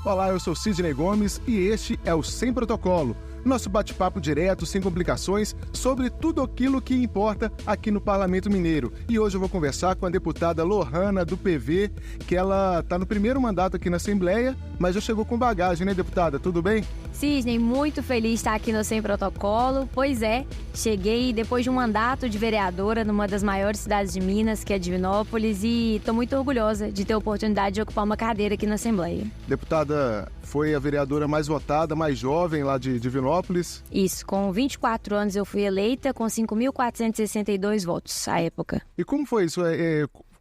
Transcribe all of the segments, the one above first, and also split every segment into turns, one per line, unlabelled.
Olá, eu sou Sidney Gomes e este é o Sem Protocolo, nosso bate-papo direto, sem complicações, sobre tudo aquilo que importa aqui no Parlamento Mineiro. E hoje eu vou conversar com a deputada Lohana, do PV, que ela está no primeiro mandato aqui na Assembleia, mas já chegou com bagagem, né, deputada? Tudo bem?
Sidney, muito feliz de estar aqui no Sem Protocolo. Pois é, cheguei depois de um mandato de vereadora numa das maiores cidades de Minas, que é Divinópolis, e estou muito orgulhosa de ter a oportunidade de ocupar uma cadeira aqui na Assembleia.
Deputada, foi a vereadora mais votada, mais jovem lá de Divinópolis?
Isso, com 24 anos eu fui eleita com 5.462 votos à época.
E como foi isso?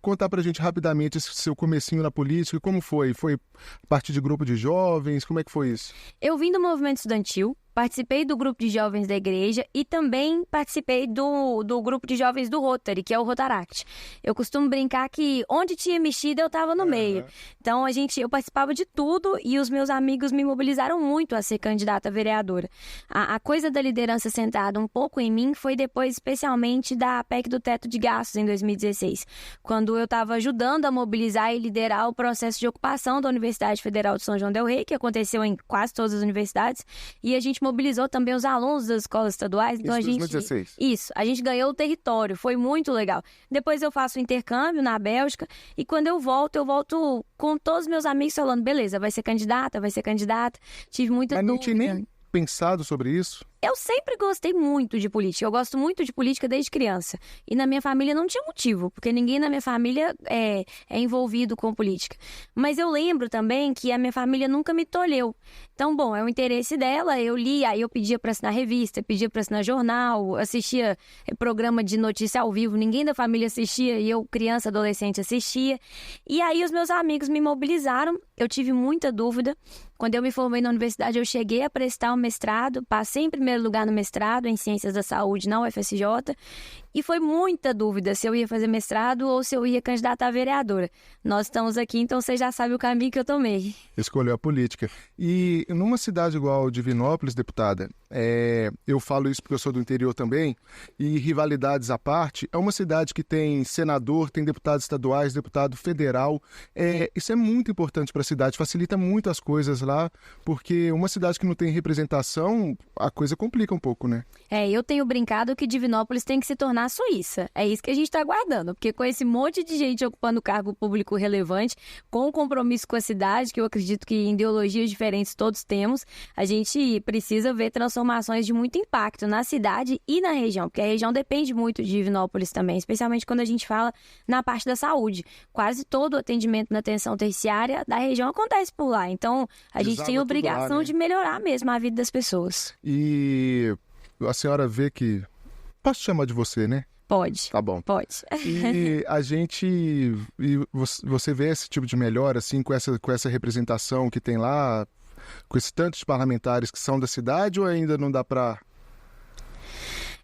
Contar pra gente rapidamente esse seu comecinho na política, como foi? Foi a partir de grupo de jovens? Como é que foi isso?
Eu vim do movimento estudantil, participei do grupo de jovens da igreja e também participei do grupo de jovens do Rotary, que é o Rotaract. Eu costumo brincar que onde tinha mexida eu estava no meio. Então eu participava de tudo e os meus amigos me mobilizaram muito a ser candidata a vereadora. A coisa da liderança sentada um pouco em mim foi depois, especialmente, da PEC do teto de gastos em 2016, quando eu estava ajudando a mobilizar e liderar o processo de ocupação da Universidade Federal de São João del Rei, que aconteceu em quase todas as universidades, e a gente mobilizou também os alunos das escolas estaduais. Então,
Isso, 2016.
Isso, a gente ganhou o território, foi muito legal. Depois eu faço o intercâmbio na Bélgica e quando eu volto com todos os meus amigos falando, beleza, vai ser candidata. Tive muita dúvida.
Mas não tinha nem pensado sobre isso?
Eu sempre gostei muito de política, eu gosto muito de política desde criança. E na minha família não tinha motivo, porque ninguém na minha família é envolvido com política. Mas eu lembro também que a minha família nunca me tolheu. Então, bom, é o interesse dela, eu li, aí eu pedia para assinar revista, pedia para assinar jornal, assistia programa de notícia ao vivo, ninguém da família assistia e eu, criança, adolescente, assistia. E aí os meus amigos me mobilizaram, eu tive muita dúvida. Quando eu me formei na universidade, eu cheguei a prestar o mestrado, passei em primeiro lugar no mestrado em Ciências da Saúde na UFSJ e foi muita dúvida se eu ia fazer mestrado ou se eu ia candidatar a vereadora. Nós estamos aqui, então você já sabe o caminho que eu tomei.
Escolheu a política. E numa cidade igual Divinópolis, deputada, eu falo isso porque eu sou do interior também, e rivalidades à parte, é uma cidade que tem senador, tem deputados estaduais, deputado federal. Isso é muito importante para a cidade, facilita muito as coisas lá, porque uma cidade que não tem representação, a coisa complica um pouco, né?
Eu tenho brincado que Divinópolis tem que se tornar Suíça. É isso que a gente está aguardando, porque com esse monte de gente ocupando cargo público relevante, com o compromisso com a cidade, que eu acredito que em ideologias diferentes todos temos, a gente precisa ver transformações de muito impacto na cidade e na região, porque a região depende muito de Divinópolis também, especialmente quando a gente fala na parte da saúde. Quase todo o atendimento na atenção terciária da região acontece por lá, então a gente tem a obrigação de melhorar mesmo a vida das pessoas.
E a senhora vê que... Posso te chamar de você, né?
Pode.
Tá bom.
Pode.
E você vê esse tipo de melhora, assim, com essa representação que tem lá, com esses tantos parlamentares que são da cidade, ou ainda não dá pra...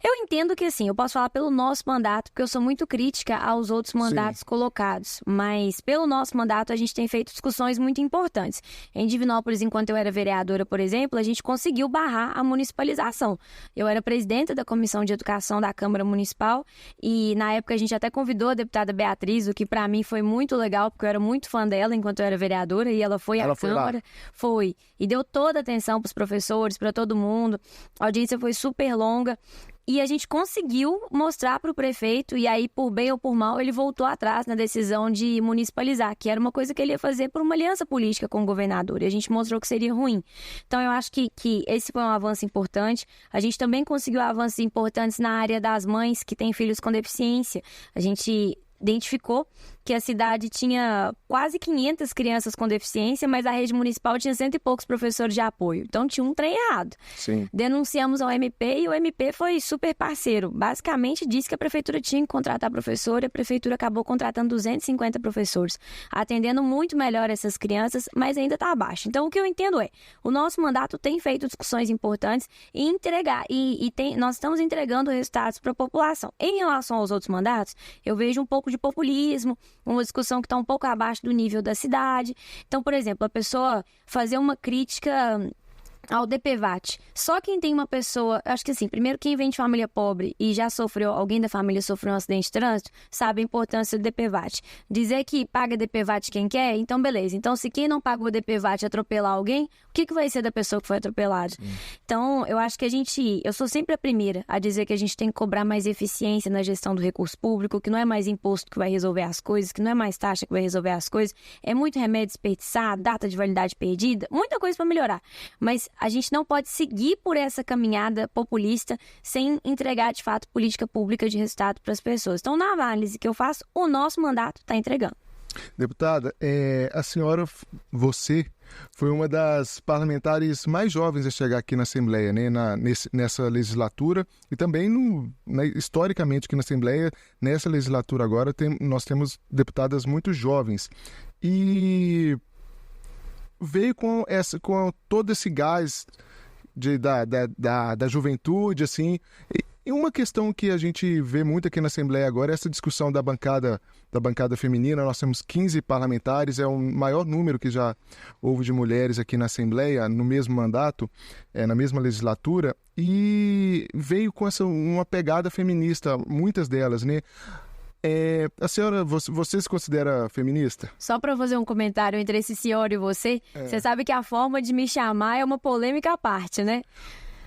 Eu entendo que, assim, eu posso falar pelo nosso mandato, porque eu sou muito crítica aos outros mandatos colocados, mas pelo nosso mandato a gente tem feito discussões muito importantes. Em Divinópolis, enquanto eu era vereadora, por exemplo, a gente conseguiu barrar a municipalização. Eu era presidenta da Comissão de Educação da Câmara Municipal e, na época, a gente até convidou a deputada Beatriz, o que para mim foi muito legal, porque eu era muito fã dela enquanto eu era vereadora e ela foi à Câmara. Foi. E deu toda a atenção para os professores, para todo mundo. A audiência foi super longa. E a gente conseguiu mostrar para o prefeito, e aí, por bem ou por mal, ele voltou atrás na decisão de municipalizar, que era uma coisa que ele ia fazer por uma aliança política com o governador, e a gente mostrou que seria ruim. Então, eu acho que esse foi um avanço importante. A gente também conseguiu avanços importantes na área das mães que têm filhos com deficiência. A gente identificou que a cidade tinha quase 500 crianças com deficiência, mas a rede municipal tinha 100 e poucos professores de apoio. Então tinha um trem errado.
Sim.
Denunciamos ao MP e o MP foi super parceiro. Basicamente disse que a prefeitura tinha que contratar professor e a prefeitura acabou contratando 250 professores, atendendo muito melhor essas crianças, mas ainda está abaixo. Então o que eu entendo o nosso mandato tem feito discussões importantes e nós estamos entregando resultados para a população. Em relação aos outros mandatos, eu vejo um pouco de populismo, uma discussão que está um pouco abaixo do nível da cidade. Então, por exemplo, a pessoa fazer uma crítica ao DPVAT. Só quem tem uma pessoa, acho que assim, primeiro quem vem de família pobre e já sofreu, alguém da família sofreu um acidente de trânsito, sabe a importância do DPVAT. Dizer que paga DPVAT quem quer, então beleza. Então se quem não paga o DPVAT atropelar alguém, o que vai ser da pessoa que foi atropelada? Então eu acho que eu sou sempre a primeira a dizer que a gente tem que cobrar mais eficiência na gestão do recurso público, que não é mais imposto que vai resolver as coisas, que não é mais taxa que vai resolver as coisas, é muito remédio desperdiçado, data de validade perdida, muita coisa para melhorar. Mas a gente não pode seguir por essa caminhada populista sem entregar, de fato, política pública de resultado para as pessoas. Então, na análise que eu faço, o nosso mandato está entregando.
Deputada, a senhora, você foi uma das parlamentares mais jovens a chegar aqui na Assembleia, né, nessa legislatura, e também, historicamente, aqui na Assembleia, nessa legislatura agora, nós temos deputadas muito jovens. E veio com todo esse gás da juventude, assim. E uma questão que a gente vê muito aqui na Assembleia agora é essa discussão da bancada feminina. Nós temos 15 parlamentares, é o maior número que já houve de mulheres aqui na Assembleia, no mesmo mandato, na mesma legislatura, e veio com uma pegada feminista, muitas delas, né? A senhora, você se considera feminista?
Só para fazer um comentário entre esse senhor e você, você sabe que a forma de me chamar é uma polêmica à parte, né?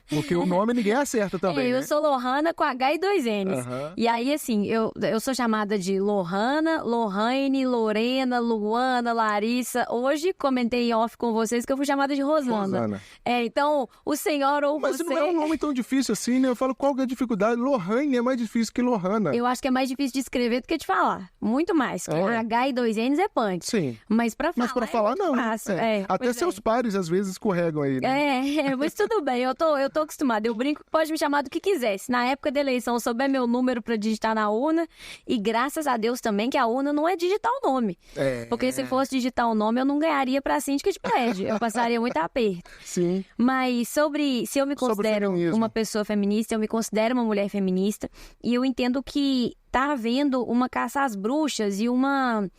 Porque o nome ninguém acerta também,
Eu
né?
sou Lohana com H e 2 N's. E aí, assim, eu sou chamada de Lohana, Lohane, Lorena, Luana, Larissa. Hoje comentei em off com vocês que eu fui chamada de Rosana. Então, o senhor ou
Mas
você...
não é um nome tão difícil assim, né? Eu falo, qual que é a dificuldade? Lohane é mais difícil que Lohana.
Eu acho que é mais difícil de escrever do que de falar. Muito mais. H e 2 N's é punch.
Sim.
Mas pra falar
não.
fácil.
Até seus pares, às vezes, escorregam aí, né?
Mas tudo bem. Eu tô acostumada. Eu brinco que pode me chamar do que quiser. Se na época da eleição eu souber meu número pra digitar na urna, e graças a Deus também que a urna não é digitar o nome. Porque se fosse digitar o nome, eu não ganharia pra síndica de prédio. Eu passaria muito aperto.
Sim.
Mas se eu me considero uma pessoa feminista, eu me considero uma mulher feminista, e eu entendo que tá havendo uma caça às bruxas e uma...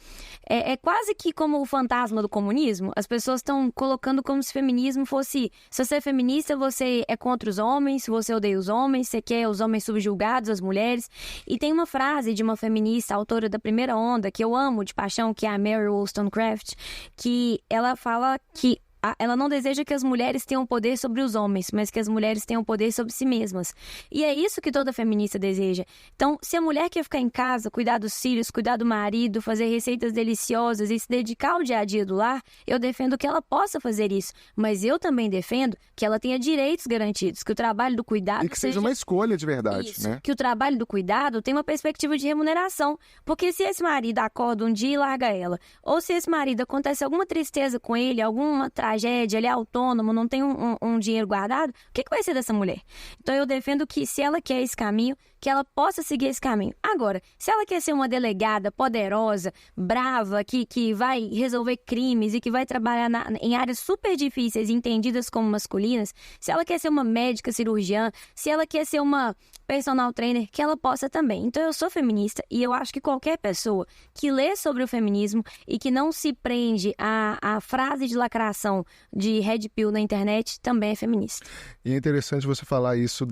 É quase que como o fantasma do comunismo. As pessoas estão colocando como se feminismo fosse... Se você é feminista, você é contra os homens, se você odeia os homens, você quer os homens subjugados, as mulheres. E tem uma frase de uma feminista, autora da Primeira Onda, que eu amo de paixão, que é a Mary Wollstonecraft, que ela fala que ela não deseja que as mulheres tenham poder sobre os homens, mas que as mulheres tenham poder sobre si mesmas. E é isso que toda feminista deseja. Então, se a mulher quer ficar em casa, cuidar dos filhos, cuidar do marido, fazer receitas deliciosas e se dedicar ao dia a dia do lar, eu defendo que ela possa fazer isso. Mas eu também defendo que ela tenha direitos garantidos, que o trabalho do cuidado...
E que seja uma escolha de verdade,
isso,
né?
Que o trabalho do cuidado tenha uma perspectiva de remuneração. Porque se esse marido acorda um dia e larga ela, ou se esse marido acontece alguma tristeza com ele, alguma tragédia, ele é autônomo, não tem um dinheiro guardado, o que vai ser dessa mulher? Então eu defendo que se ela quer esse caminho, que ela possa seguir esse caminho. Agora, se ela quer ser uma delegada poderosa, brava, que vai resolver crimes e que vai trabalhar em áreas super difíceis, entendidas como masculinas, se ela quer ser uma médica cirurgiã, se ela quer ser uma personal trainer, que ela possa também. Então eu sou feminista e eu acho que qualquer pessoa que lê sobre o feminismo e que não se prende à frase de lacração de red pill na internet também é feminista.
E é interessante você falar isso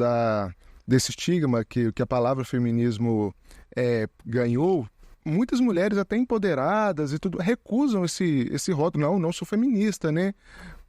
desse estigma que a palavra feminismo ganhou. Muitas mulheres até empoderadas e tudo recusam esse rótulo. Não sou feminista, né?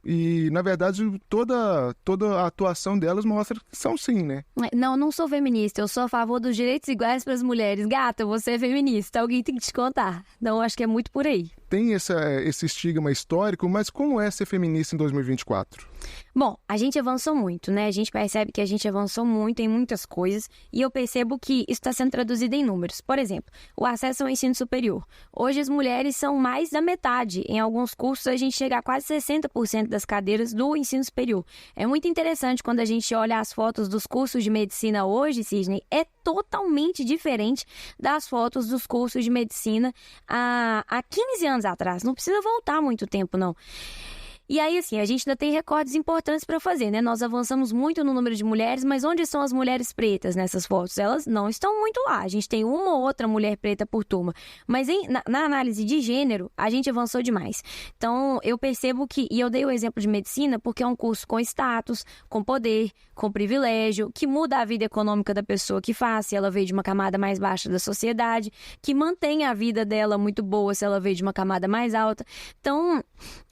E, na verdade, toda a atuação delas mostra que são sim, né?
Não sou feminista. Eu sou a favor dos direitos iguais para as mulheres. Gata, você é feminista. Alguém tem que te contar. Então, acho que é muito por aí.
Tem esse estigma histórico, mas como é ser feminista em 2024?
Bom, a gente avançou muito, né? A gente percebe que a gente avançou muito em muitas coisas e eu percebo que isso está sendo traduzido em números. Por exemplo, o acesso ao ensino superior. Hoje as mulheres são mais da metade. Em alguns cursos a gente chega a quase 60% das cadeiras do ensino superior. É muito interessante quando a gente olha as fotos dos cursos de medicina hoje, Sidney, é totalmente diferente das fotos dos cursos de medicina há 15 anos atrás. Não precisa voltar muito tempo, não. E aí, assim, a gente ainda tem recortes importantes para fazer, né? Nós avançamos muito no número de mulheres, mas onde estão as mulheres pretas nessas fotos? Elas não estão muito lá. A gente tem uma ou outra mulher preta por turma. Mas na análise de gênero, a gente avançou demais. Então, eu percebo que, e eu dei o exemplo de medicina, porque é um curso com status, com poder, com privilégio, que muda a vida econômica da pessoa que faz, se ela veio de uma camada mais baixa da sociedade, que mantém a vida dela muito boa se ela veio de uma camada mais alta. Então,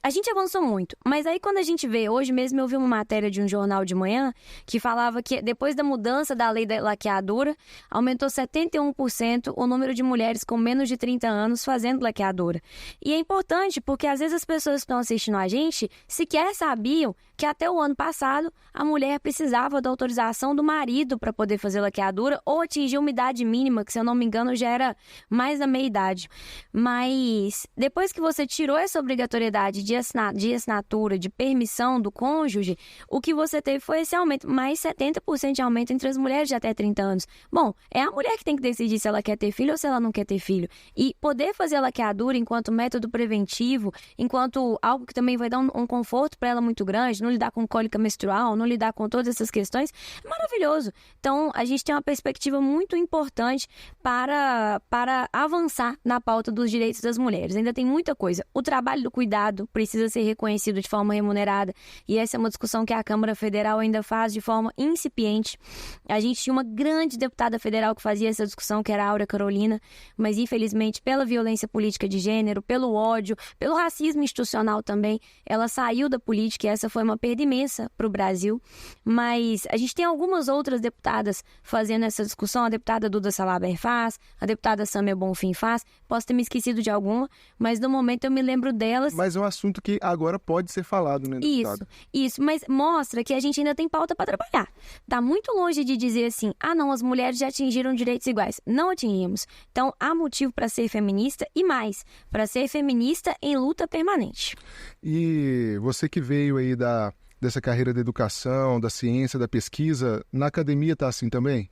a gente avançou muito. Mas aí quando a gente vê, hoje mesmo eu vi uma matéria de um jornal de manhã que falava que depois da mudança da lei da laqueadura, aumentou 71% o número de mulheres com menos de 30 anos fazendo laqueadura. E é importante porque às vezes as pessoas que estão assistindo a gente sequer sabiam que até o ano passado a mulher precisava da autorização do marido para poder fazer laqueadura ou atingir uma idade mínima, que se eu não me engano já era mais da meia-idade. Mas depois que você tirou essa obrigatoriedade de assinatura, de permissão do cônjuge, o que você teve foi esse aumento, mais 70% de aumento entre as mulheres de até 30 anos. Bom, é a mulher que tem que decidir se ela quer ter filho ou se ela não quer ter filho. E poder fazer a laqueadura enquanto método preventivo, enquanto algo que também vai dar um conforto para ela muito grande, não lidar com cólica menstrual, não lidar com todas essas questões, é maravilhoso. Então, a gente tem uma perspectiva muito importante para avançar na pauta dos direitos das mulheres. Ainda tem muita coisa. O trabalho do cuidado precisa ser reconhecido de forma remunerada, e essa é uma discussão que a Câmara Federal ainda faz de forma incipiente. A gente tinha uma grande deputada federal que fazia essa discussão, que era a Áurea Carolina, mas infelizmente pela violência política de gênero, pelo ódio, pelo racismo institucional também, ela saiu da política e essa foi uma perda imensa para o Brasil. Mas a gente tem algumas outras deputadas fazendo essa discussão, a deputada Duda Salaber faz, a deputada Sâmia Bonfim faz, posso ter me esquecido de alguma, mas no momento eu me lembro delas.
Mas é um assunto que agora pode ser falado, né, deputada?
Isso, mas mostra que a gente ainda tem pauta para trabalhar. Tá muito longe de dizer assim, não, as mulheres já atingiram direitos iguais. Não atingimos. Então, há motivo para ser feminista e mais, para ser feminista em luta permanente.
E você que veio aí dessa carreira da educação, da ciência, da pesquisa, na academia tá assim também?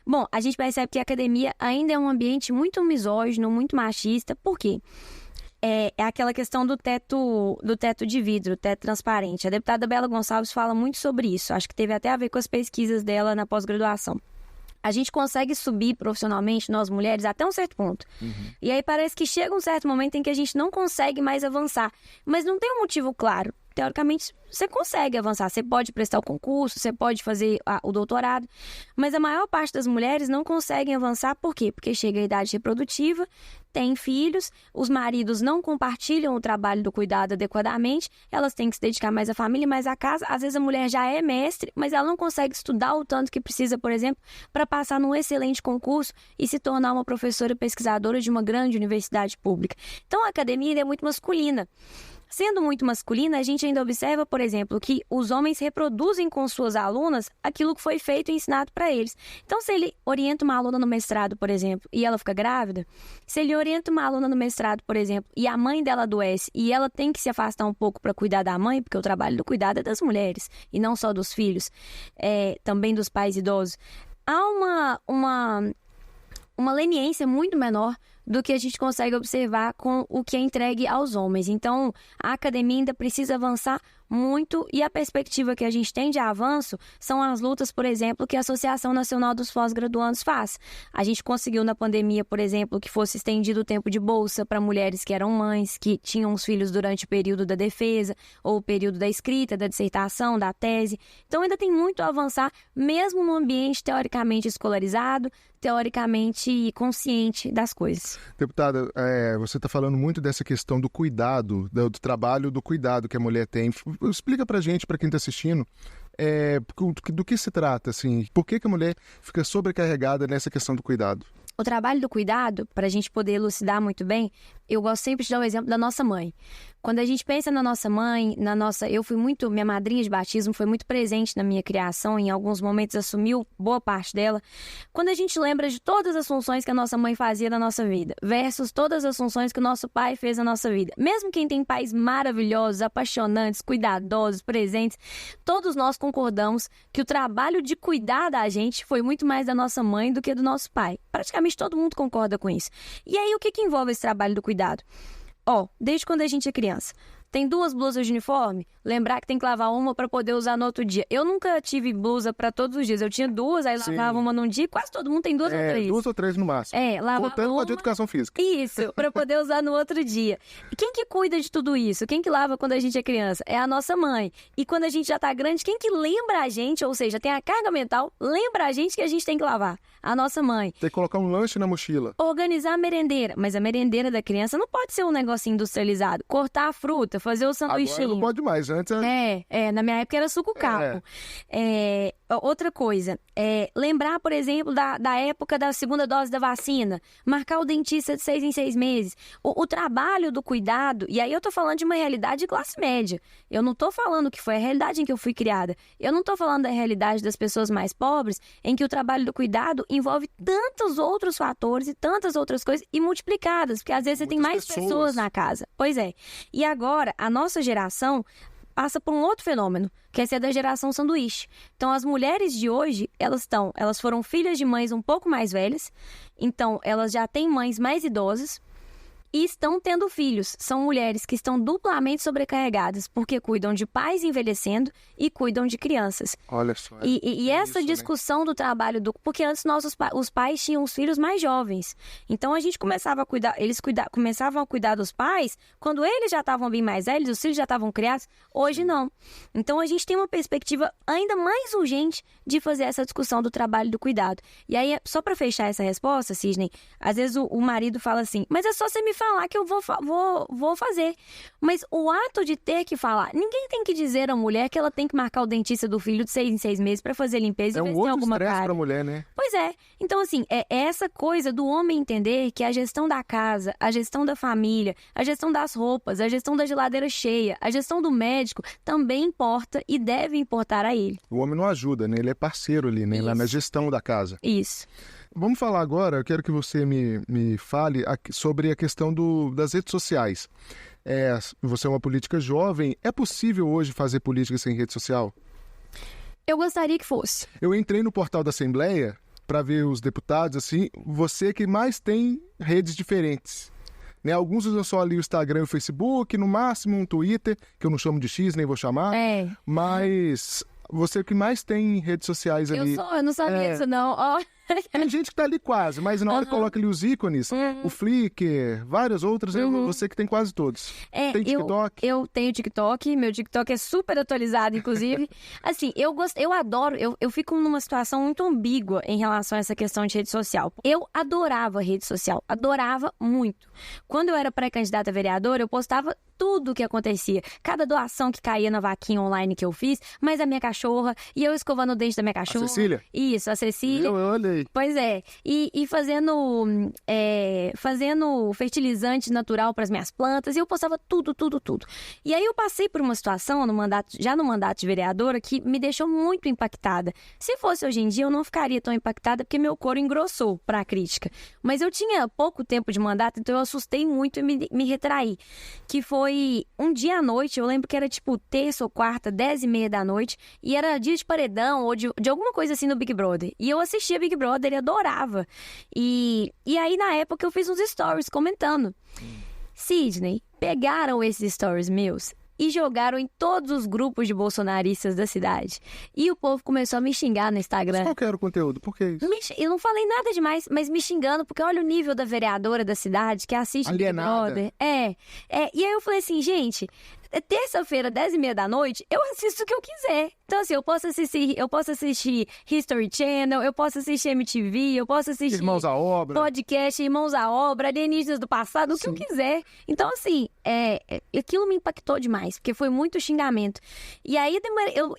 Bom, a gente percebe que a academia ainda é um ambiente muito misógino, muito machista. Por quê? É aquela questão do teto de vidro, teto transparente. A deputada Bela Gonçalves fala muito sobre isso. Acho que teve até a ver com as pesquisas dela na pós-graduação. A gente consegue subir profissionalmente, nós mulheres, até um certo ponto. E aí parece que chega um certo momento em que a gente não consegue mais avançar. Mas não tem um motivo claro. Teoricamente, você consegue avançar. Você pode prestar o concurso, você pode fazer o doutorado. Mas a maior parte das mulheres não conseguem avançar. Por quê? Porque chega a idade reprodutiva, tem filhos, os maridos não compartilham o trabalho do cuidado adequadamente, elas têm que se dedicar mais à família, mais à casa. Às vezes a mulher já é mestre, mas ela não consegue estudar o tanto que precisa, por exemplo, para passar num excelente concurso e se tornar uma professora pesquisadora de uma grande universidade pública. Então a academia ainda é muito masculina. Sendo muito masculina, a gente ainda observa, por exemplo, que os homens reproduzem com suas alunas aquilo que foi feito e ensinado para eles. Então, se ele orienta uma aluna no mestrado, por exemplo, e ela fica grávida, se ele orienta uma aluna no mestrado, por exemplo, e a mãe dela adoece e ela tem que se afastar um pouco para cuidar da mãe, porque o trabalho do cuidado é das mulheres, e não só dos filhos, também dos pais idosos, há uma leniência muito menor do que a gente consegue observar com o que é entregue aos homens. Então, a academia ainda precisa avançar muito e a perspectiva que a gente tem de avanço são as lutas, por exemplo, que a Associação Nacional dos Pós-Graduandos faz. A gente conseguiu na pandemia, por exemplo, que fosse estendido o tempo de bolsa para mulheres que eram mães, que tinham os filhos durante o período da defesa ou o período da escrita, da dissertação, da tese. Então, ainda tem muito a avançar, mesmo no ambiente teoricamente escolarizado, teoricamente consciente das coisas.
Deputada, você está falando muito dessa questão do cuidado, do trabalho do cuidado que a mulher tem. Explica pra gente, para quem está assistindo, do que se trata, assim, por que a mulher fica sobrecarregada nessa questão do cuidado?
O trabalho do cuidado, para a gente poder elucidar muito bem, eu gosto sempre de dar o exemplo da nossa mãe. Quando a gente pensa na nossa mãe, minha madrinha de batismo foi muito presente na minha criação, em alguns momentos assumiu boa parte dela. Quando a gente lembra de todas as funções que a nossa mãe fazia na nossa vida, versus todas as funções que o nosso pai fez na nossa vida, mesmo quem tem pais maravilhosos, apaixonantes, cuidadosos, presentes, todos nós concordamos que o trabalho de cuidar da gente foi muito mais da nossa mãe do que do nosso pai. Praticamente todo mundo concorda com isso. E aí, o que envolve esse trabalho do cuidado? Desde quando a gente é criança, Tem 2 blusas de uniforme? Lembrar que tem que lavar uma para poder usar no outro dia. Eu nunca tive blusa para todos os dias. Eu tinha 2, aí lavava uma num dia. Quase todo mundo tem 2 ou 3.
2 ou 3 no máximo.
Lavava
contando com a de educação física.
Isso, para poder usar no outro dia. E quem que cuida de tudo isso? Quem que lava quando a gente é criança? É a nossa mãe. E quando a gente já tá grande, quem que lembra a gente, ou seja, tem a carga mental, lembra a gente que a gente tem que lavar? A nossa mãe.
Tem que colocar um lanche na mochila.
Organizar a merendeira. Mas a merendeira da criança não pode ser um negocinho industrializado. Cortar a fruta, fazer o sanduichinho.
Agora não pode mais. Antes
na minha época era suco capo. Outra coisa, lembrar, por exemplo, da época da segunda dose da vacina. Marcar o dentista de 6 em 6 meses. O trabalho do cuidado, e aí eu tô falando de uma realidade de classe média. Eu não tô falando que foi a realidade em que eu fui criada. Eu não tô falando da realidade das pessoas mais pobres, em que o trabalho do cuidado envolve tantos outros fatores e tantas outras coisas e multiplicadas, porque às vezes você tem mais pessoas na casa. Pois é. E agora, a nossa geração passa por um outro fenômeno, que é ser da geração sanduíche. Então, as mulheres de hoje, elas foram filhas de mães um pouco mais velhas, então elas já têm mães mais idosas, e estão tendo filhos. São mulheres que estão duplamente sobrecarregadas, porque cuidam de pais envelhecendo e cuidam de crianças.
Olha só.
E essa discussão do trabalho porque antes os pais tinham os filhos mais jovens. Então a gente começava a cuidar, começavam a cuidar dos pais quando eles já estavam bem mais velhos, os filhos já estavam criados. Hoje não. Então a gente tem uma perspectiva ainda mais urgente de fazer essa discussão do trabalho e do cuidado. E aí, só para fechar essa resposta, Sidney, às vezes o marido fala assim, mas é só você me falar que eu vou fazer. Mas o ato de ter que falar, ninguém tem que dizer à mulher que ela tem que marcar o dentista do filho de 6 em 6 meses para fazer limpeza e ver se tem alguma
estresse pra mulher, né?
Pois é. Então, assim, é essa coisa do homem entender que a gestão da casa, a gestão da família, a gestão das roupas, a gestão da geladeira cheia, a gestão do médico também importa e deve importar a ele.
O homem não ajuda, né? Ele é parceiro ali, né? Lá na gestão da casa.
Isso.
Vamos falar agora, eu quero que você me fale sobre a questão das redes sociais. Você é uma política jovem, é possível hoje fazer política sem rede social?
Eu gostaria que fosse.
Eu entrei no portal da Assembleia para ver os deputados, assim, você que mais tem redes diferentes. Né? Alguns usam só ali o Instagram e o Facebook, no máximo um Twitter, que eu não chamo de X, nem vou chamar, mas você que mais tem redes sociais ali.
Eu não sabia disso não,
Tem gente que tá ali quase, mas na hora que coloca ali os ícones, o Flickr, várias outras, você que tem quase todos. Tem TikTok?
Eu tenho TikTok, meu TikTok é super atualizado, inclusive. Assim, eu adoro, eu fico numa situação muito ambígua em relação a essa questão de rede social. Eu adorava rede social, adorava muito. Quando eu era pré-candidata a vereadora, eu postava tudo o que acontecia. Cada doação que caía na vaquinha online que eu fiz, mas a minha cachorra, e eu escovando o dente da minha cachorra.
A Cecília?
Isso, a Cecília.
Eu olhei.
Pois é. E fazendo fertilizante natural para as minhas plantas, e eu postava tudo. E aí eu passei por uma situação no mandato de vereadora que me deixou muito impactada. Se fosse hoje em dia, eu não ficaria tão impactada porque meu couro engrossou para a crítica. Mas eu tinha pouco tempo de mandato, então eu assustei muito e me retraí. Que foi um dia à noite, eu lembro que era tipo terça ou quarta, 10h30 da noite, e era dia de paredão ou de alguma coisa assim no Big Brother. E eu assistia Big Brother e adorava. E aí, na época, eu fiz uns stories comentando. Sidney, pegaram esses stories meus e jogaram em todos os grupos de bolsonaristas da cidade. E o povo começou a me xingar no Instagram.
Mas qual que era o conteúdo? Por que isso?
Eu não falei nada demais, mas me xingando, porque olha o nível da vereadora da cidade que assiste Big Brother. E aí eu falei assim, gente, terça-feira, 10h30 da noite, eu assisto o que eu quiser. Então, assim, eu posso assistir History Channel, eu posso assistir MTV, eu posso assistir
Irmãos à Obra,
podcast, Irmãos à Obra, Alienígenas do Passado, o que eu quiser. Então, assim, aquilo me impactou demais, porque foi muito xingamento. E aí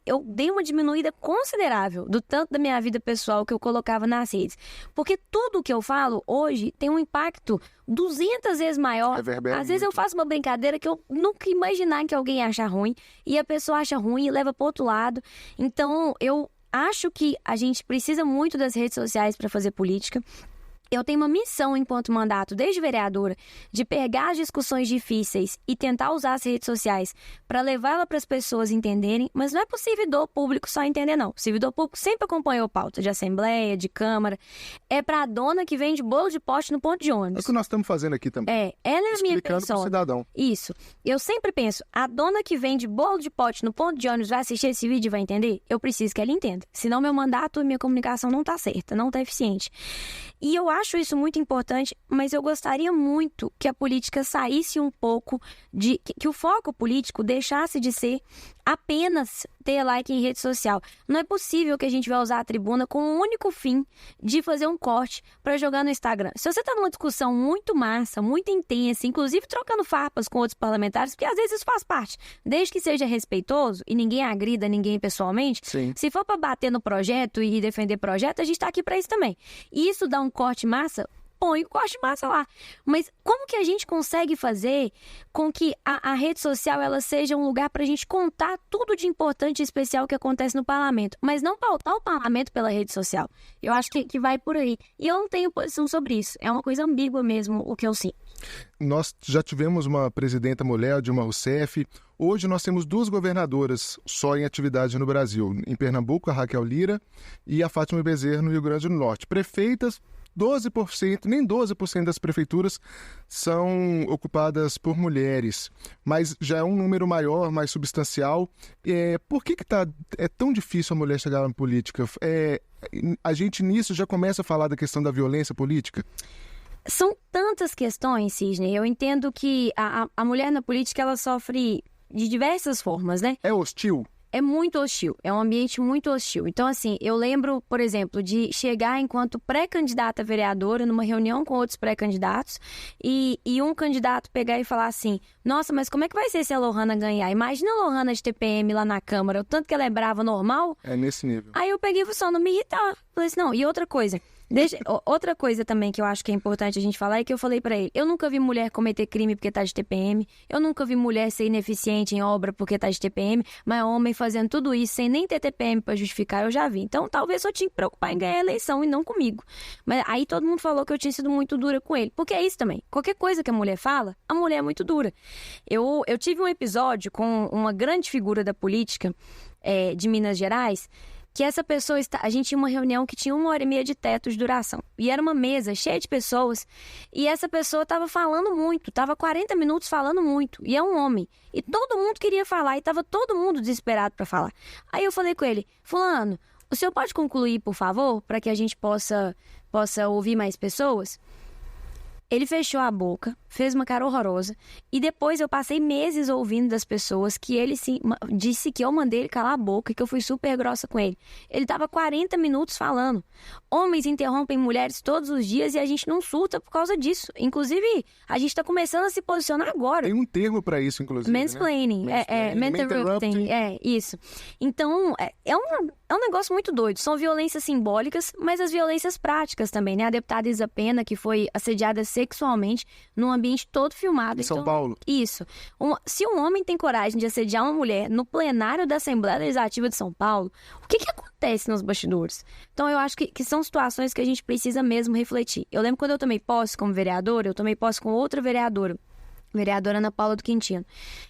eu dei uma diminuída considerável do tanto da minha vida pessoal que eu colocava nas redes. Porque tudo que eu falo hoje tem um impacto 200 vezes maior. Às vezes eu faço uma brincadeira que eu nunca imaginar que alguém acha ruim, e a pessoa acha ruim e leva para outro lado. Então, eu acho que a gente precisa muito das redes sociais para fazer política. Eu tenho uma missão enquanto mandato, desde vereadora, de pegar as discussões difíceis e tentar usar as redes sociais para levá-la para as pessoas entenderem, mas não é pro servidor público só entender, não. O servidor público sempre acompanhou pauta de assembleia, de câmara. É para a dona que vende bolo de pote no ponto de ônibus.
É o que nós estamos fazendo aqui também.
Ela é a minha
explicando
pessoa.
Pro cidadão.
Isso. Eu sempre penso, a dona que vende bolo de pote no ponto de ônibus vai assistir esse vídeo e vai entender? Eu preciso que ela entenda. Senão meu mandato e minha comunicação não tá certa, não tá eficiente. E eu acho isso muito importante, mas eu gostaria muito que a política saísse um pouco de... que o foco político deixasse de ser apenas ter like em rede social. Não é possível que a gente vai usar a tribuna com o único fim de fazer um corte para jogar no Instagram. Se você está numa discussão muito massa, muito intensa, inclusive trocando farpas com outros parlamentares, porque às vezes isso faz parte, desde que seja respeitoso e ninguém agrida ninguém pessoalmente,
Sim.
Se for para bater no projeto e defender projeto, a gente está aqui para isso também. E isso dá um corte massa, põe o corte massa lá. Mas como que a gente consegue fazer com que a rede social ela seja um lugar para a gente contar tudo de importante e especial que acontece no parlamento, mas não pautar o parlamento pela rede social? Eu acho que vai por aí. E eu não tenho posição sobre isso. É uma coisa ambígua mesmo o que eu sinto.
Nós já tivemos uma presidenta mulher, Dilma Rousseff. Hoje nós temos 2 governadoras só em atividade no Brasil. Em Pernambuco, a Raquel Lira e a Fátima Bezerra no Rio Grande do Norte. Prefeitas, 12%, nem 12% das prefeituras são ocupadas por mulheres, mas já é um número maior, mais substancial. Por que é tão difícil a mulher chegar na política? A gente nisso já começa a falar da questão da violência política?
São tantas questões, Sidney. Eu entendo que a mulher na política ela sofre de diversas formas, né?
É hostil?
É muito hostil, é um ambiente muito hostil. Então, assim, eu lembro, por exemplo, de chegar enquanto pré-candidata vereadora numa reunião com outros pré-candidatos e um candidato pegar e falar assim, nossa, mas como é que vai ser se a Lohana ganhar? Imagina a Lohana de TPM lá na Câmara, o tanto que ela é brava, normal.
É nesse nível.
Aí eu peguei e falei, só não me irritar. Falei assim, não, e outra coisa... Outra coisa também que eu acho que é importante a gente falar é que eu falei pra ele, eu nunca vi mulher cometer crime porque tá de TPM, eu nunca vi mulher ser ineficiente em obra porque tá de TPM, mas homem fazendo tudo isso sem nem ter TPM pra justificar, eu já vi. Então talvez eu tinha que preocupar em ganhar a eleição e não comigo. Mas aí todo mundo falou que eu tinha sido muito dura com ele, porque é isso também. Qualquer coisa que a mulher fala, a mulher é muito dura. Eu tive um episódio com uma grande figura da política de Minas Gerais, que essa pessoa, a gente tinha uma reunião que tinha 1h30 de teto de duração. E era uma mesa cheia de pessoas. E essa pessoa estava falando muito, estava 40 minutos falando muito. E é um homem. E todo mundo queria falar, e estava todo mundo desesperado para falar. Aí eu falei com ele, fulano, o senhor pode concluir, por favor, para que a gente possa ouvir mais pessoas? Ele fechou a boca, fez uma cara horrorosa, e depois eu passei meses ouvindo das pessoas que ele disse que eu mandei ele calar a boca e que eu fui super grossa com ele. Ele estava 40 minutos falando. Homens interrompem mulheres todos os dias e a gente não surta por causa disso. Inclusive, a gente está começando a se posicionar agora.
Tem um termo para isso, inclusive.
Mansplaining.
Né?
Interrupting. Isso. Então, é um negócio muito doido. São violências simbólicas, mas as violências práticas também, né? A deputada Isa Pena, que foi assediada sexualmente num ambiente todo filmado.
Em São Paulo.
Isso. Se um homem tem coragem de assediar uma mulher no plenário da Assembleia Legislativa de São Paulo, o que acontece nos bastidores? Então, eu acho que são situações que a gente precisa mesmo refletir. Eu lembro quando eu tomei posse como vereadora, eu tomei posse com outra vereadora Ana Paula do Quintino.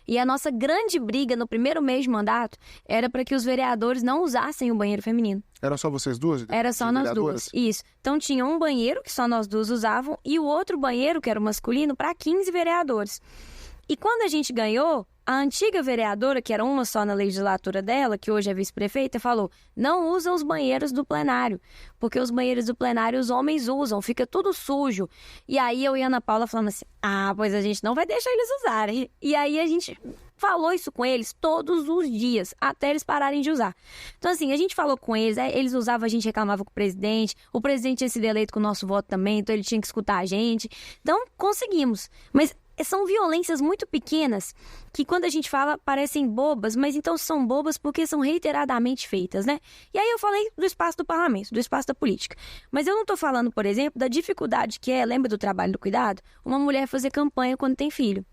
E a nossa grande briga no primeiro mês de mandato era para que os vereadores não usassem o banheiro feminino.
Era só vocês duas?
Era só nós duas, isso. Então tinha um banheiro que só nós duas usavam e o outro banheiro, que era o masculino, para 15 vereadores. E quando a gente ganhou, a antiga vereadora, que era uma só na legislatura dela, que hoje é vice-prefeita, falou, não usa os banheiros do plenário, porque os banheiros do plenário os homens usam, fica tudo sujo. E aí eu e a Ana Paula falando assim, pois a gente não vai deixar eles usarem. E aí a gente falou isso com eles todos os dias, até eles pararem de usar. Então assim, a gente falou com eles, eles usavam, a gente reclamava com o presidente tinha sido eleito com o nosso voto também, então ele tinha que escutar a gente. Então conseguimos, mas são violências muito pequenas que quando a gente fala parecem bobas, mas então são bobas porque são reiteradamente feitas, né? E aí eu falei do espaço do parlamento, do espaço da política. Mas eu não tô falando, por exemplo, da dificuldade que lembra do trabalho do cuidado, uma mulher fazer campanha quando tem filho.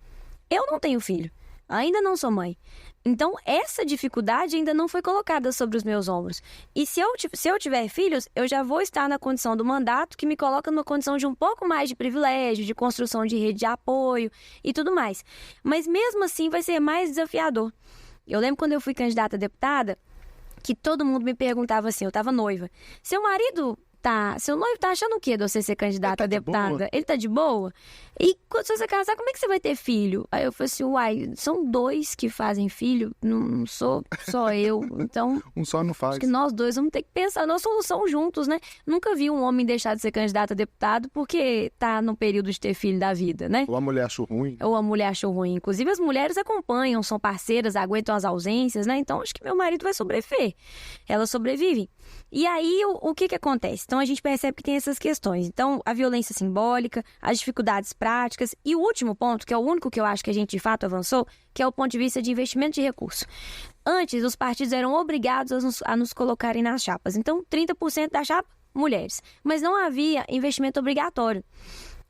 Eu não tenho filho. Ainda não sou mãe. Então, essa dificuldade ainda não foi colocada sobre os meus ombros. E se eu tiver filhos, eu já vou estar na condição do mandato que me coloca numa condição de um pouco mais de privilégio, de construção de rede de apoio e tudo mais. Mas mesmo assim vai ser mais desafiador. Eu lembro quando eu fui candidata a deputada, que todo mundo me perguntava assim, eu estava noiva, seu noivo tá achando o quê de você ser candidata a deputada? Ele tá de boa? E quando você casar, como é que você vai ter filho? Aí eu falei assim, uai, são 2 que fazem filho, não sou só eu, então...
Um só não faz.
Acho que nós 2 vamos ter que pensar na solução juntos, né? Nunca vi um homem deixar de ser candidato a deputado porque tá no período de ter filho da vida, né?
Ou a mulher achou ruim.
Ou a mulher achou ruim. Inclusive, as mulheres acompanham, são parceiras, aguentam as ausências, né? Então, acho que meu marido vai sobreviver. Elas sobrevivem. E aí, o que acontece? Então, a gente percebe que tem essas questões. Então, a violência simbólica, as dificuldades práticas e o último ponto, que é o único que eu acho que a gente de fato avançou, que é o ponto de vista de investimento de recurso. Antes, os partidos eram obrigados a nos colocarem nas chapas. Então, 30% da chapa, mulheres. Mas não havia investimento obrigatório.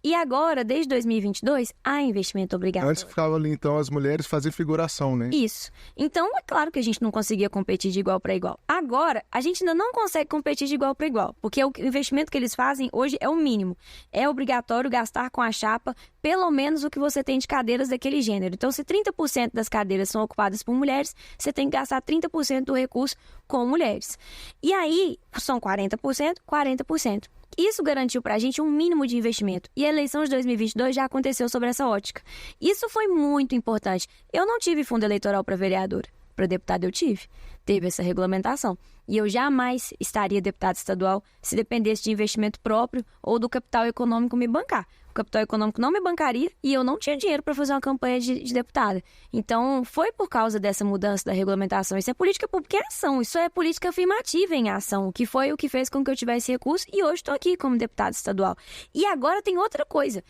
E agora, desde 2022, há investimento obrigatório.
Antes ficava ali, então, as mulheres fazer figuração, né?
Isso. Então, é claro que a gente não conseguia competir de igual para igual. Agora, a gente ainda não consegue competir de igual para igual, porque o investimento que eles fazem hoje é o mínimo. É obrigatório gastar com a chapa pelo menos o que você tem de cadeiras daquele gênero. Então, se 30% das cadeiras são ocupadas por mulheres, você tem que gastar 30% do recurso com mulheres. E aí, são 40%, 40%. Isso garantiu para a gente um mínimo de investimento. E a eleição de 2022 já aconteceu sobre essa ótica. Isso foi muito importante. Eu não tive fundo eleitoral para vereadora. Para deputada eu tive. Teve essa regulamentação. E eu jamais estaria deputada estadual se dependesse de investimento próprio ou do capital econômico me bancar. O capital econômico não me bancaria e eu não tinha dinheiro para fazer uma campanha de deputada. Então, foi por causa dessa mudança da regulamentação. Isso é política pública em ação, isso é política afirmativa em ação, que foi o que fez com que eu tivesse recurso e hoje estou aqui como deputada estadual. E agora tem outra coisa.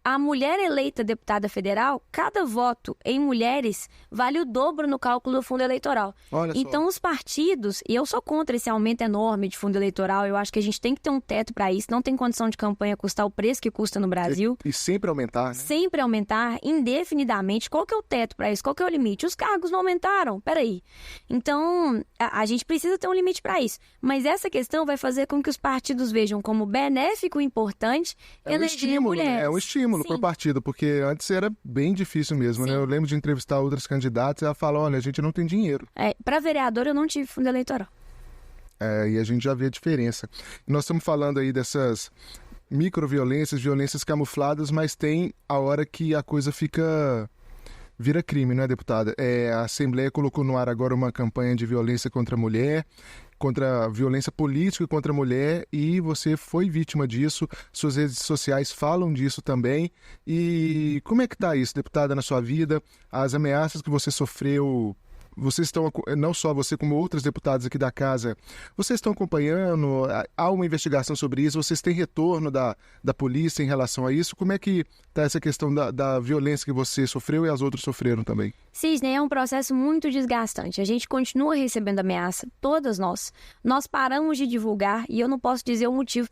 A mulher eleita deputada federal, cada voto em mulheres vale o dobro no cálculo do fundo eleitoral. Então, os partidos, e eu sou contra esse aumento enorme de fundo eleitoral, eu acho que a gente tem que ter um teto para isso, não tem condição de campanha custar o preço que custa no Brasil.
E sempre aumentar, né?
Sempre aumentar, indefinidamente. Qual que é o teto para isso? Qual que é o limite? Os cargos não aumentaram, peraí. Então, a gente precisa ter um limite para isso. Mas essa questão vai fazer com que os partidos vejam como benéfico e importante eleger mulheres.
É um estímulo para o partido, porque antes era bem difícil mesmo, né? Eu lembro de entrevistar outras candidatas e ela fala, olha, a gente não tem dinheiro.
Para vereador eu não tive fundo eleitoral.
E a gente já vê a diferença. Nós estamos falando aí dessas microviolências, violências camufladas, mas tem a hora que a coisa vira crime, né, deputada? A Assembleia colocou no ar agora uma campanha de violência contra a mulher, contra a violência política contra a mulher, e você foi vítima disso, suas redes sociais falam disso também. E como é que está isso, deputada, na sua vida? As ameaças que você sofreu, vocês estão, não só você como outros deputados aqui da casa, vocês estão acompanhando? Há uma investigação sobre isso? Vocês têm retorno da polícia em relação a isso? Como é que está essa questão da violência que você sofreu e as outras sofreram também?
Cisne, é um processo muito desgastante. A gente continua recebendo ameaça, todas nós. Nós paramos de divulgar e eu não posso dizer o motivo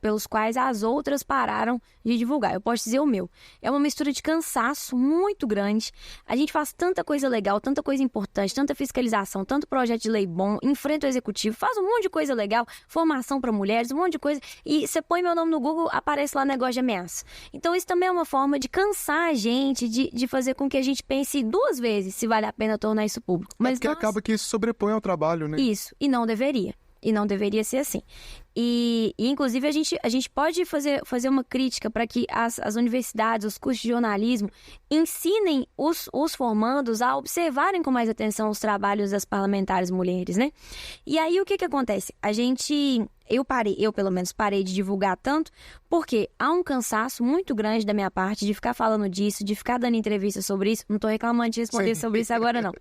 pelos quais as outras pararam de divulgar. Eu posso dizer o meu. É uma mistura de cansaço muito grande. A gente faz tanta coisa legal, tanta coisa importante, tanta fiscalização, tanto projeto de lei bom, enfrenta o executivo, faz um monte de coisa legal, formação para mulheres, um monte de coisa, e você põe meu nome no Google, aparece lá negócio de ameaça. Então isso também é uma forma de cansar a gente, de fazer com que a gente pense 2 vezes se vale a pena tornar isso público. Mas
porque acaba que isso sobrepõe ao trabalho, né?
Isso, e não deveria. E não deveria ser assim. E inclusive, a gente pode fazer uma crítica para que as universidades, os cursos de jornalismo, ensinem os formandos a observarem com mais atenção os trabalhos das parlamentares mulheres, né? E aí, o que acontece? Eu pelo menos parei de divulgar tanto, porque há um cansaço muito grande da minha parte de ficar falando disso, de ficar dando entrevista sobre isso. Não tô reclamando de responder sobre isso agora, não.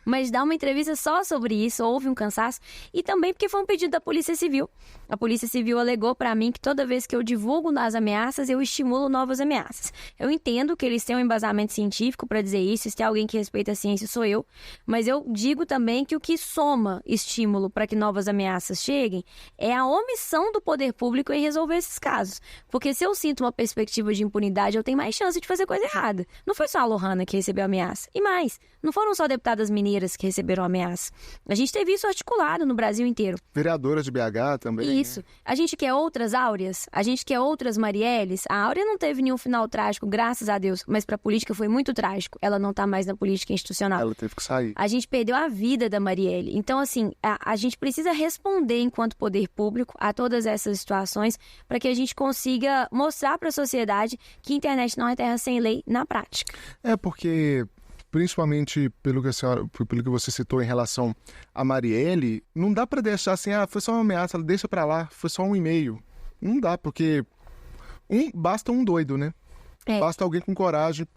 Mas dar uma entrevista só sobre isso, houve um cansaço. E também porque foi um pedido da Polícia Civil. A Polícia Civil alegou para mim que toda vez que eu divulgo as ameaças, eu estimulo novas ameaças. Eu entendo que eles têm um embasamento científico para dizer isso, se tem alguém que respeita a ciência, sou eu, mas eu digo também que o que soma estímulo para que novas ameaças cheguem é a omissão do poder público em resolver esses casos. Porque se eu sinto uma perspectiva de impunidade, eu tenho mais chance de fazer coisa errada. Não foi só a Lohana que recebeu ameaça. E mais, não foram só deputadas mineiras que receberam ameaça. A gente teve isso articulado no Brasil inteiro.
Vereadoras de BH também.
Isso. A gente quer outras Áureas, a gente quer outras Marielles. A Áurea não teve nenhum final trágico, graças a Deus, mas para a política foi muito trágico. Ela não está mais na política institucional.
Ela teve que sair.
A gente perdeu a vida da Marielle. Então, assim, a gente precisa responder enquanto poder público a todas essas situações para que a gente consiga mostrar para a sociedade que a internet não é terra sem lei na prática.
Porque, principalmente pelo que você citou em relação a Marielle, não dá para deixar assim, foi só uma ameaça, deixa para lá, foi só um e-mail. Não dá, porque basta um doido, né? Basta alguém com coragem,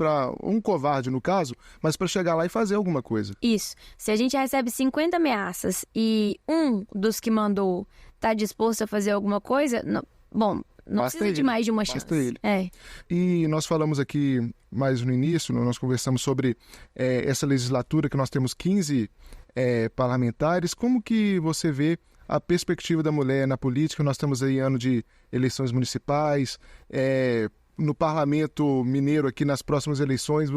um covarde no caso, mas para chegar lá e fazer alguma coisa.
Isso. Se a gente recebe 50 ameaças e um dos que mandou está disposto a fazer alguma coisa, não precisa de mais de uma chance.
Basta ele. E nós falamos aqui mais no início, nós conversamos sobre essa legislatura, que nós temos 15 parlamentares. Como que você vê a perspectiva da mulher na política? Nós estamos aí em ano de eleições municipais, no parlamento mineiro aqui nas próximas eleições.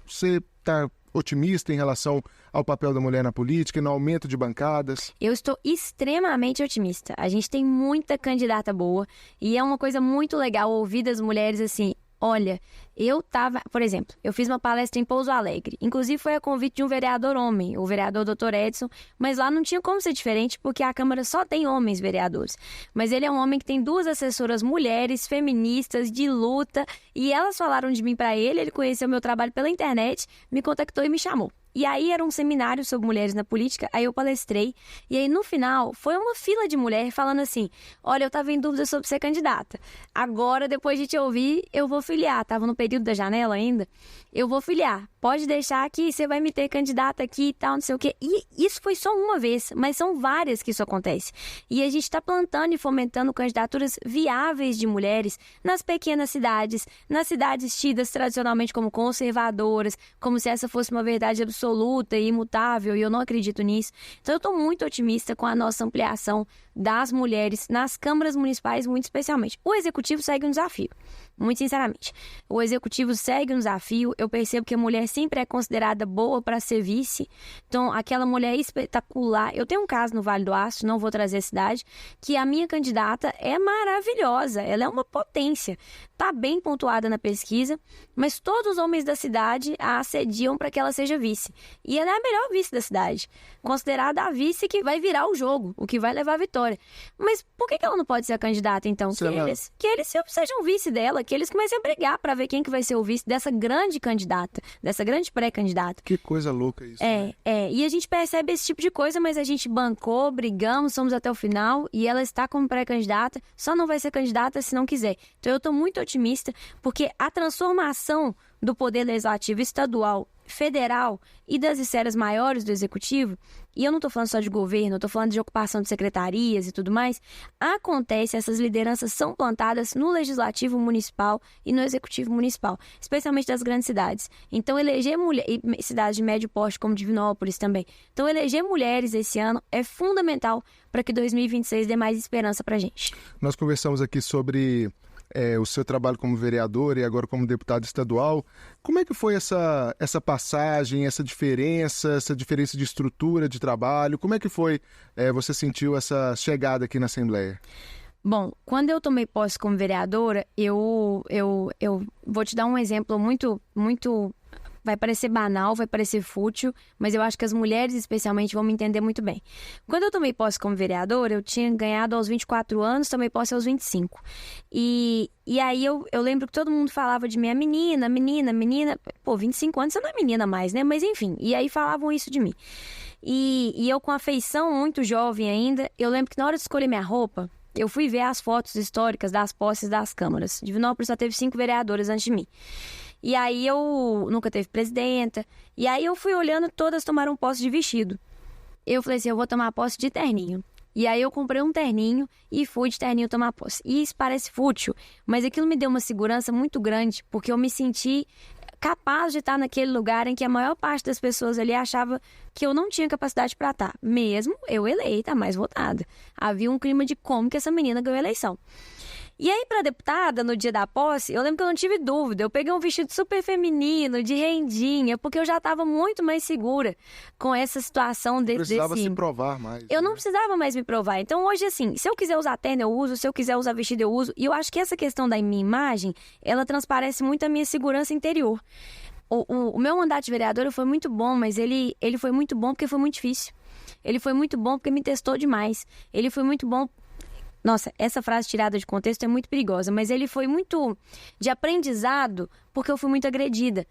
Você está otimista em relação ao papel da mulher na política e no aumento de bancadas? Eu estou extremamente otimista. A gente tem muita candidata boa e é uma coisa muito legal ouvir das mulheres assim, olha, por exemplo, eu fiz uma palestra em Pouso Alegre, inclusive foi a convite de um vereador homem, o vereador Dr. Edson, mas lá não tinha como ser diferente porque a Câmara só tem homens vereadores. Mas ele é um homem que tem 2 assessoras mulheres, feministas, de luta, e elas falaram de mim para ele conheceu meu trabalho pela internet, me contactou e me chamou. E aí era um seminário sobre mulheres na política, aí eu palestrei, e aí no final foi uma fila de mulher falando assim, olha, eu tava em dúvida sobre ser candidata, agora depois de te ouvir, eu vou filiar, tava no período da janela ainda, eu vou filiar, pode deixar que você vai me ter candidata aqui e tal, não sei o quê. E isso foi só uma vez, mas são várias que isso acontece. E a gente está plantando e fomentando candidaturas viáveis de mulheres nas pequenas cidades, nas cidades tidas tradicionalmente como conservadoras, como se essa fosse uma verdade absoluta e imutável, e eu não acredito nisso. Então eu estou muito otimista com a nossa ampliação das mulheres nas câmaras municipais, muito especialmente. O executivo segue um desafio, muito sinceramente. O executivo segue um desafio, eu percebo que a mulher sempre é considerada boa para ser vice, então aquela mulher espetacular. Eu tenho um caso no Vale do Aço, não vou trazer a cidade, que a minha candidata é maravilhosa, ela é uma potência, está bem pontuada na pesquisa, mas todos os homens da cidade a assediam para que ela seja vice. E ela é a melhor vice da cidade, considerada a vice que vai virar o jogo, o que vai levar a vitória. Mas por que ela não pode ser a candidata, então? Que eles sejam vice dela, que eles comecem a brigar para ver quem que vai ser o vice dessa grande candidata, dessa grande pré-candidata. Que coisa louca isso. Né?
E a gente percebe esse tipo de coisa, mas a gente bancou, brigamos, somos até o final, e ela está como pré-candidata, só não vai ser candidata se não quiser. Então eu estou muito otimista, porque a transformação do poder legislativo estadual, federal e das esferas maiores do executivo, e eu não estou falando só de governo, eu estou falando de ocupação de secretarias e tudo mais, acontece, essas lideranças são plantadas no legislativo municipal e no executivo municipal, especialmente das grandes cidades. Então eleger mulheres, e cidades de médio porte como Divinópolis também, então eleger mulheres esse ano é fundamental para que 2026 dê mais esperança para a gente.
Nós conversamos aqui sobre o seu trabalho como vereador e agora como deputado estadual. Como é que foi essa passagem, essa diferença de estrutura de trabalho? Como é que foi, você sentiu essa chegada aqui na Assembleia?
Bom, quando eu tomei posse como vereadora, eu vou te dar um exemplo muito vai parecer banal, vai parecer fútil, mas eu acho que as mulheres especialmente vão me entender muito bem. Quando eu tomei posse como vereadora, eu tinha ganhado aos 24 anos, tomei posse aos 25. E aí eu lembro que todo mundo falava de mim, menina. Pô, 25 anos você não é menina mais, né? Mas enfim, e aí falavam isso de mim. E eu com a feição muito jovem ainda, eu lembro que na hora de escolher minha roupa, eu fui ver as fotos históricas das posses das câmaras. Divinópolis só teve 5 vereadoras antes de mim. E aí eu nunca teve presidenta. E aí eu fui olhando, todas tomaram posse de vestido. Eu falei assim, eu vou tomar posse de terninho. E aí eu comprei um terninho e fui de terninho tomar posse. E isso parece fútil, mas aquilo me deu uma segurança muito grande, porque eu me senti capaz de estar naquele lugar em que a maior parte das pessoas ali achava que eu não tinha capacidade para estar. Mesmo eu eleita, a mais votada. Havia um clima de como que essa menina ganhou a eleição. E aí, para deputada, no dia da posse, eu lembro que eu não tive dúvida. Eu peguei um vestido super feminino, de rendinha, porque eu já estava muito mais segura com essa situação desse...
Precisava se provar mais.
Eu não precisava mais me provar. Então, hoje, assim, se eu quiser usar terno, eu uso. Se eu quiser usar vestido, eu uso. E eu acho que essa questão da minha imagem, ela transparece muito a minha segurança interior. O meu mandato de vereadora foi muito bom, mas ele foi muito bom porque foi muito difícil. Ele foi muito bom porque me testou demais. Ele foi muito bom... Nossa, essa frase tirada de contexto é muito perigosa, mas ele foi muito de aprendizado porque eu fui muito agredida.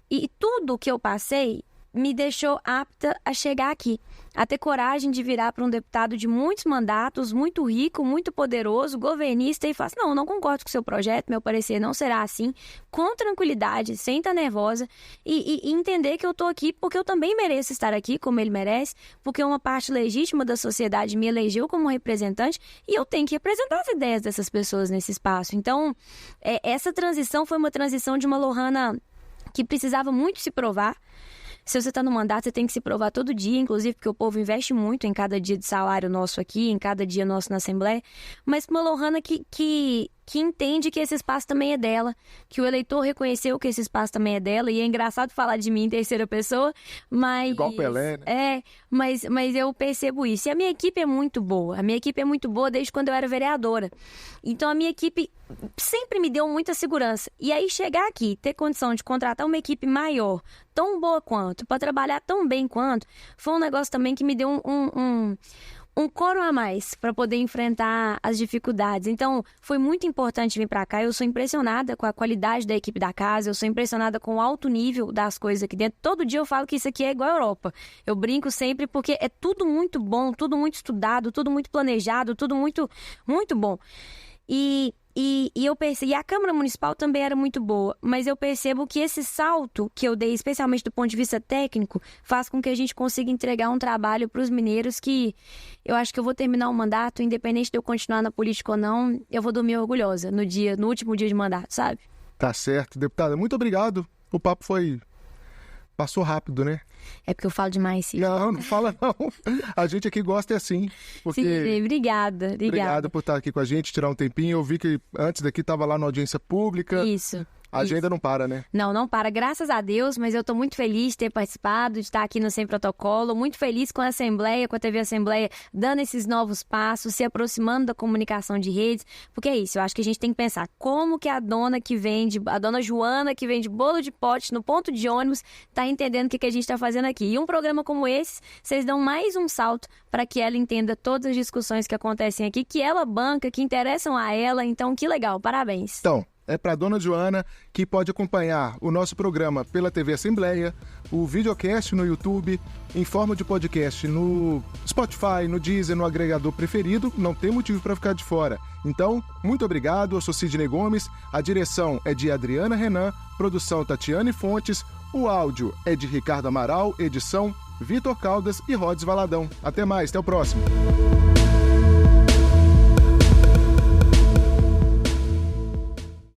E tudo que eu passei me deixou apta a chegar aqui, a ter coragem de virar para um deputado de muitos mandatos, muito rico, muito poderoso, governista, e falar assim, não concordo com o seu projeto, meu parecer não será assim, com tranquilidade, sem estar nervosa, e entender que eu estou aqui porque eu também mereço estar aqui, como ele merece, porque uma parte legítima da sociedade me elegeu como representante, e eu tenho que representar as ideias dessas pessoas nesse espaço. Então, essa transição foi uma transição de uma Lohana que precisava muito se provar. Se você está no mandato, você tem que se provar todo dia, inclusive porque o povo investe muito em cada dia de salário nosso aqui, em cada dia nosso na Assembleia, mas uma Lohana que entende que esse espaço também é dela, que o eleitor reconheceu que esse espaço também é dela, e é engraçado falar de mim em terceira pessoa, mas...
Igual Pelé, né?
Mas eu percebo isso. E a minha equipe é muito boa. A minha equipe é muito boa desde quando eu era vereadora. Então, a minha equipe sempre me deu muita segurança. E aí, chegar aqui, ter condição de contratar uma equipe maior, tão boa quanto, para trabalhar tão bem quanto, foi um negócio também que me deu um coro a mais para poder enfrentar as dificuldades. Então, foi muito importante vir para cá. Eu sou impressionada com a qualidade da equipe da casa, eu sou impressionada com o alto nível das coisas aqui dentro. Todo dia eu falo que isso aqui é igual a Europa. Eu brinco sempre porque é tudo muito bom, tudo muito estudado, tudo muito planejado, tudo muito, muito bom. E eu percebi, e a Câmara Municipal também era muito boa, mas eu percebo que esse salto que eu dei, especialmente do ponto de vista técnico, faz com que a gente consiga entregar um trabalho para os mineiros que eu acho que eu vou terminar o mandato, independente de eu continuar na política ou não, eu vou dormir orgulhosa no último dia de mandato, sabe?
Tá certo. Deputada, muito obrigado. O papo passou rápido, né?
É porque eu falo demais, Cid.
Não fala não. A gente aqui gosta assim. Porque...
Sim, obrigada.
Obrigado por estar aqui com a gente, tirar um tempinho. Eu vi que antes daqui estava lá na audiência pública.
Isso.
A agenda não para, né?
Não para, graças a Deus, mas eu tô muito feliz de ter participado, de estar aqui no Sem Protocolo, muito feliz com a Assembleia, com a TV Assembleia, dando esses novos passos, se aproximando da comunicação de redes, porque é isso, eu acho que a gente tem que pensar como que a dona Joana, que vende bolo de pote no ponto de ônibus, tá entendendo o que a gente tá fazendo aqui. E um programa como esse, vocês dão mais um salto para que ela entenda todas as discussões que acontecem aqui, que ela banca, que interessam a ela, então que legal, parabéns.
Então, é para a dona Joana, que pode acompanhar o nosso programa pela TV Assembleia, o videocast no YouTube, em forma de podcast no Spotify, no Deezer, no agregador preferido, não tem motivo para ficar de fora. Então, muito obrigado, eu sou Sidney Gomes, a direção é de Adriana Renan, produção Tatiane Fontes, o áudio é de Ricardo Amaral, edição Vitor Caldas e Rodes Valadão. Até mais, até o próximo.